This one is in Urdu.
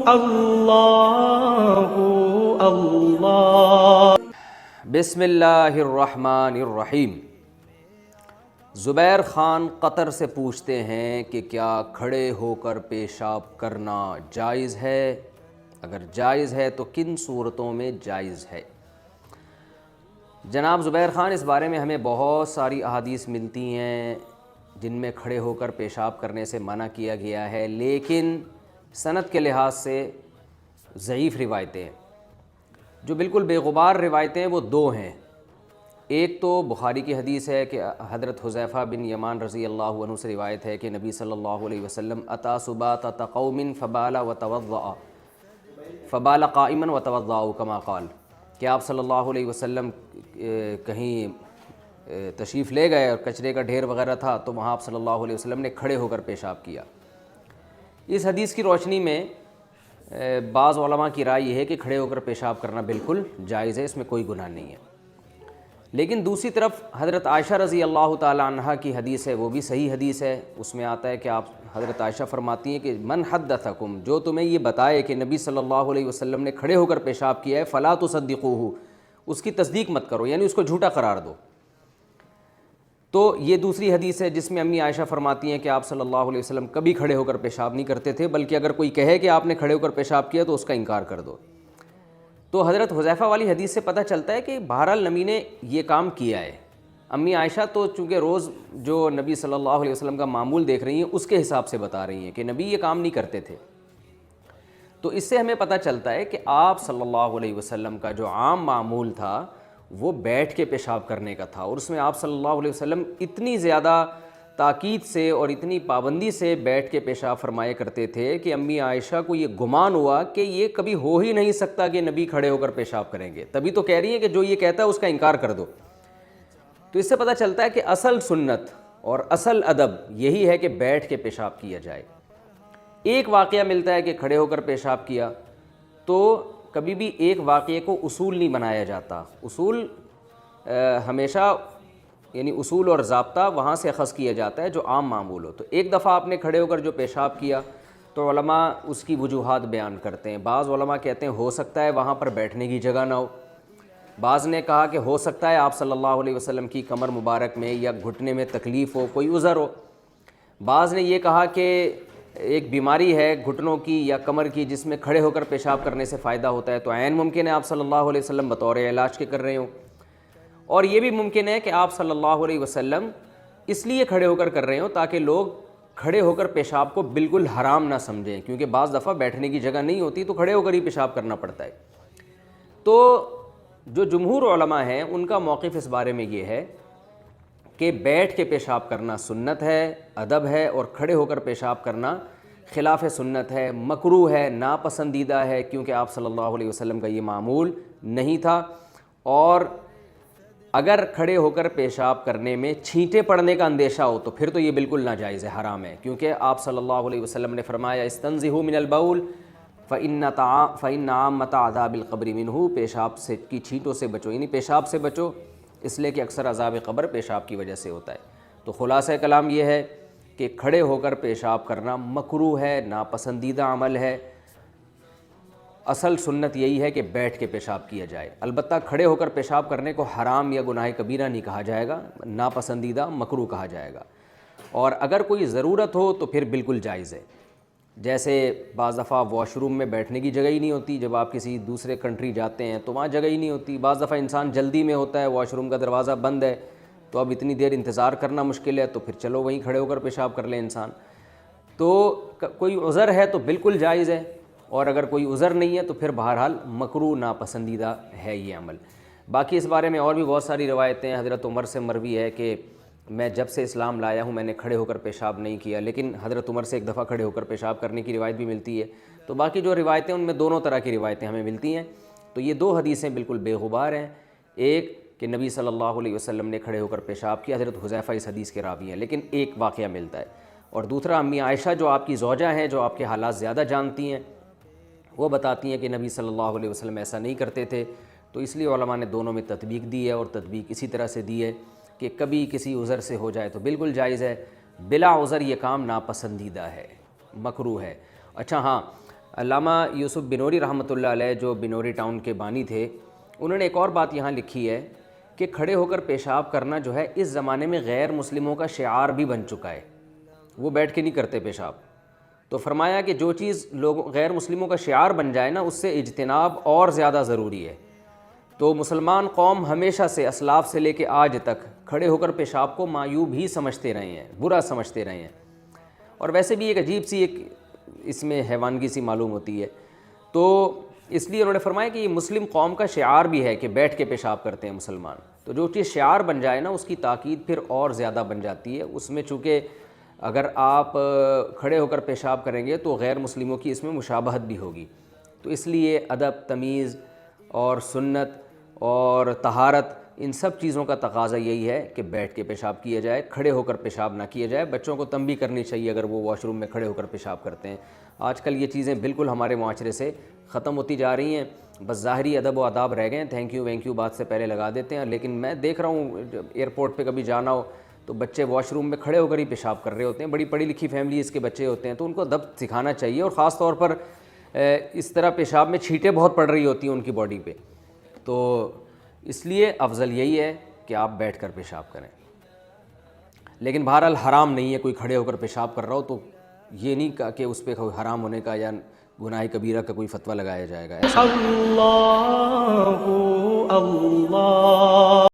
اللہ اللہ۔ بسم اللہ الرحمن الرحیم۔ زبیر خان قطر سے پوچھتے ہیں کہ کیا کھڑے ہو کر پیشاب کرنا جائز ہے؟ اگر جائز ہے تو کن صورتوں میں جائز ہے؟ جناب زبیر خان، اس بارے میں ہمیں بہت ساری احادیث ملتی ہیں جن میں کھڑے ہو کر پیشاب کرنے سے منع کیا گیا ہے، لیکن سند کے لحاظ سے ضعیف روایتیں ہیں۔ جو بالکل بے غبار روایتیں وہ دو ہیں۔ ایک تو بخاری کی حدیث ہے کہ حضرت حذیفہ بن یمان رضی اللہ عنہ سے روایت ہے کہ نبی صلی اللہ علیہ وسلم اتا سباطۃ قوم فبال وتوضأ فبال قائما وتوضأ کما قال، کہ آپ صلی اللہ علیہ وسلم کہیں تشریف لے گئے اور کچرے کا ڈھیر وغیرہ تھا تو وہاں آپ صلی اللہ علیہ وسلم نے کھڑے ہو کر پیشاب کیا۔ اس حدیث کی روشنی میں بعض علماء کی رائے یہ ہے کہ کھڑے ہو کر پیشاب کرنا بالکل جائز ہے، اس میں کوئی گناہ نہیں ہے۔ لیکن دوسری طرف حضرت عائشہ رضی اللہ تعالی عنہا کی حدیث ہے، وہ بھی صحیح حدیث ہے۔ اس میں آتا ہے کہ آپ حضرت عائشہ فرماتی ہیں کہ من حدثکم، جو تمہیں یہ بتائے کہ نبی صلی اللہ علیہ وسلم نے کھڑے ہو کر پیشاب کیا ہے، فلا تصدقوہ، اس کی تصدیق مت کرو، یعنی اس کو جھوٹا قرار دو۔ تو یہ دوسری حدیث ہے جس میں امی عائشہ فرماتی ہیں کہ آپ صلی اللہ علیہ وسلم کبھی کھڑے ہو کر پیشاب نہیں کرتے تھے، بلکہ اگر کوئی کہے کہ آپ نے کھڑے ہو کر پیشاب کیا تو اس کا انکار کر دو۔ تو حضرت حذیفہ والی حدیث سے پتہ چلتا ہے کہ بہرحال نبی نے یہ کام کیا ہے۔ امی عائشہ تو چونکہ روز جو نبی صلی اللہ علیہ وسلم کا معمول دیکھ رہی ہیں اس کے حساب سے بتا رہی ہیں کہ نبی یہ کام نہیں کرتے تھے۔ تو اس سے ہمیں پتہ چلتا ہے کہ آپ صلی اللہ علیہ وسلم کا جو عام معمول تھا وہ بیٹھ کے پیشاب کرنے کا تھا، اور اس میں آپ صلی اللہ علیہ وسلم اتنی زیادہ تاکید سے اور اتنی پابندی سے بیٹھ کے پیشاب فرمایا کرتے تھے کہ امی عائشہ کو یہ گمان ہوا کہ یہ کبھی ہو ہی نہیں سکتا کہ نبی کھڑے ہو کر پیشاب کریں گے، تبھی تو کہہ رہی ہیں کہ جو یہ کہتا ہے اس کا انکار کر دو۔ تو اس سے پتہ چلتا ہے کہ اصل سنت اور اصل ادب یہی ہے کہ بیٹھ کے پیشاب کیا جائے۔ ایک واقعہ ملتا ہے کہ کھڑے ہو کر پیشاب کیا، تو کبھی بھی ایک واقعے کو اصول نہیں بنایا جاتا۔ اصول ہمیشہ یعنی اصول اور ضابطہ وہاں سے اخذ کیا جاتا ہے جو عام معمول ہو۔ تو ایک دفعہ آپ نے کھڑے ہو کر جو پیشاب کیا تو علماء اس کی وجوہات بیان کرتے ہیں۔ بعض علماء کہتے ہیں ہو سکتا ہے وہاں پر بیٹھنے کی جگہ نہ ہو، بعض نے کہا کہ ہو سکتا ہے آپ صلی اللہ علیہ وسلم کی کمر مبارک میں یا گھٹنے میں تکلیف ہو، کوئی عذر ہو، بعض نے یہ کہا کہ ایک بیماری ہے گھٹنوں کی یا کمر کی جس میں کھڑے ہو کر پیشاب کرنے سے فائدہ ہوتا ہے، تو عین ممکن ہے آپ صلی اللہ علیہ وسلم بطور علاج کے کر رہے ہوں، اور یہ بھی ممکن ہے کہ آپ صلی اللہ علیہ وسلم اس لیے کھڑے ہو کر کر رہے ہوں تاکہ لوگ کھڑے ہو کر پیشاب کو بالکل حرام نہ سمجھیں، کیونکہ بعض دفعہ بیٹھنے کی جگہ نہیں ہوتی تو کھڑے ہو کر ہی پیشاب کرنا پڑتا ہے۔ تو جو جمہور علماء ہیں ان کا موقف اس بارے میں یہ ہے کہ بیٹھ کے پیشاب کرنا سنت ہے، ادب ہے، اور کھڑے ہو کر پیشاب کرنا خلاف سنت ہے، مکروہ ہے، ناپسندیدہ ہے، کیونکہ آپ صلی اللہ علیہ وسلم کا یہ معمول نہیں تھا۔ اور اگر کھڑے ہو کر پیشاب کرنے میں چھینٹے پڑنے کا اندیشہ ہو تو پھر تو یہ بالکل ناجائز ہے، حرام ہے، کیونکہ آپ صلی اللہ علیہ وسلم نے فرمایا استنزہوا من البول فإن عامۃ عذاب القبر منہ، پیشاب سے کی چھینٹوں سے بچو، یعنی پیشاب سے بچو، اس لیے کہ اکثر عذاب قبر پیشاب کی وجہ سے ہوتا ہے۔ تو خلاصہ کلام یہ ہے کہ کھڑے ہو کر پیشاب کرنا مکروہ ہے، ناپسندیدہ عمل ہے، اصل سنت یہی ہے کہ بیٹھ کے پیشاب کیا جائے۔ البتہ کھڑے ہو کر پیشاب کرنے کو حرام یا گناہ کبیرہ نہیں کہا جائے گا، ناپسندیدہ مکروہ کہا جائے گا، اور اگر کوئی ضرورت ہو تو پھر بالکل جائز ہے۔ جیسے بعض دفعہ واش روم میں بیٹھنے کی جگہ ہی نہیں ہوتی، جب آپ کسی دوسرے کنٹری جاتے ہیں تو وہاں جگہ ہی نہیں ہوتی، بعض دفعہ انسان جلدی میں ہوتا ہے، واش روم کا دروازہ بند ہے تو اب اتنی دیر انتظار کرنا مشکل ہے، تو پھر چلو وہیں کھڑے ہو کر پیشاب کر لیں انسان۔ تو کوئی عذر ہے تو بالکل جائز ہے، اور اگر کوئی عذر نہیں ہے تو پھر بہرحال مکروہ ناپسندیدہ ہے یہ عمل۔ باقی اس بارے میں اور بھی بہت ساری روایتیں ہیں۔ حضرت عمر سے مروی ہے کہ میں جب سے اسلام لایا ہوں میں نے کھڑے ہو کر پیشاب نہیں کیا، لیکن حضرت عمر سے ایک دفعہ کھڑے ہو کر پیشاب کرنے کی روایت بھی ملتی ہے۔ تو باقی جو روایتیں ان میں دونوں طرح کی روایتیں ہمیں ملتی ہیں۔ تو یہ دو حدیثیں بالکل بے غبار ہیں، ایک کہ نبی صلی اللہ علیہ وسلم نے کھڑے ہو کر پیشاب کیا، حضرت حذیفہ اس حدیث کے راوی ہیں، لیکن ایک واقعہ ملتا ہے، اور دوسرا امی عائشہ جو آپ کی زوجہ ہیں، جو آپ کے حالات زیادہ جانتی ہیں، وہ بتاتی ہیں کہ نبی صلی اللہ علیہ وسلم ایسا نہیں کرتے تھے۔ تو اس لیے علماء نے دونوں میں تطبیق دی ہے، اور تطبیق اسی طرح سے دی ہے کہ کبھی کسی عذر سے ہو جائے تو بالکل جائز ہے، بلا عذر یہ کام ناپسندیدہ ہے، مکروہ ہے۔ اچھا ہاں، علامہ یوسف بنوری رحمۃ اللہ علیہ جو بنوری ٹاؤن کے بانی تھے، انہوں نے ایک اور بات یہاں لکھی ہے کہ کھڑے ہو کر پیشاب کرنا جو ہے اس زمانے میں غیر مسلموں کا شعار بھی بن چکا ہے، وہ بیٹھ کے نہیں کرتے پیشاب۔ تو فرمایا کہ جو چیز غیر مسلموں کا شعار بن جائے نا، اس سے اجتناب اور زیادہ ضروری ہے۔ تو مسلمان قوم ہمیشہ سے اسلاف سے لے کے آج تک کھڑے ہو کر پیشاب کو معیوب ہی سمجھتے رہے ہیں، برا سمجھتے رہے ہیں، اور ویسے بھی ایک عجیب سی ایک اس میں حیوانگی سی معلوم ہوتی ہے۔ تو اس لیے انہوں نے فرمایا کہ یہ مسلم قوم کا شعار بھی ہے کہ بیٹھ کے پیشاب کرتے ہیں مسلمان۔ تو جو چیز شعار بن جائے نا، اس کی تاکید پھر اور زیادہ بن جاتی ہے۔ اس میں چونکہ اگر آپ کھڑے ہو کر پیشاب کریں گے تو غیر مسلموں کی اس میں مشابہت بھی ہوگی، تو اس لیے ادب، تمیز اور سنت اور طہارت، ان سب چیزوں کا تقاضا یہی ہے کہ بیٹھ کے پیشاب کیا جائے، کھڑے ہو کر پیشاب نہ کیا جائے۔ بچوں کو تنبیہ کرنی چاہیے اگر وہ واش روم میں کھڑے ہو کر پیشاب کرتے ہیں۔ آج کل یہ چیزیں بالکل ہمارے معاشرے سے ختم ہوتی جا رہی ہیں، بس ظاہری ادب و آداب رہ گئے ہیں، تھینک یو بات سے پہلے لگا دیتے ہیں۔ لیکن میں دیکھ رہا ہوں ایئرپورٹ پہ کبھی جانا ہو تو بچے واش روم میں کھڑے ہو کر ہی پیشاب کر رہے ہوتے ہیں، بڑی پڑھی لکھی فیملیز کے بچے ہوتے ہیں، تو ان کو ادب سکھانا چاہیے، اور خاص طور پر اس طرح پیشاب میں چھینٹیں بہت پڑ رہی ہوتی ہیں ان کی باڈی پہ، تو اس لیے افضل یہی ہے کہ آپ بیٹھ کر پیشاب کریں۔ لیکن بہرحال حرام نہیں ہے، کوئی کھڑے ہو کر پیشاب کر رہا ہو تو یہ نہیں کہا کہ اس پہ حرام ہونے کا یا گناہ کبیرہ کا کوئی فتویٰ لگایا جائے گا، ایسا اللہ اللہ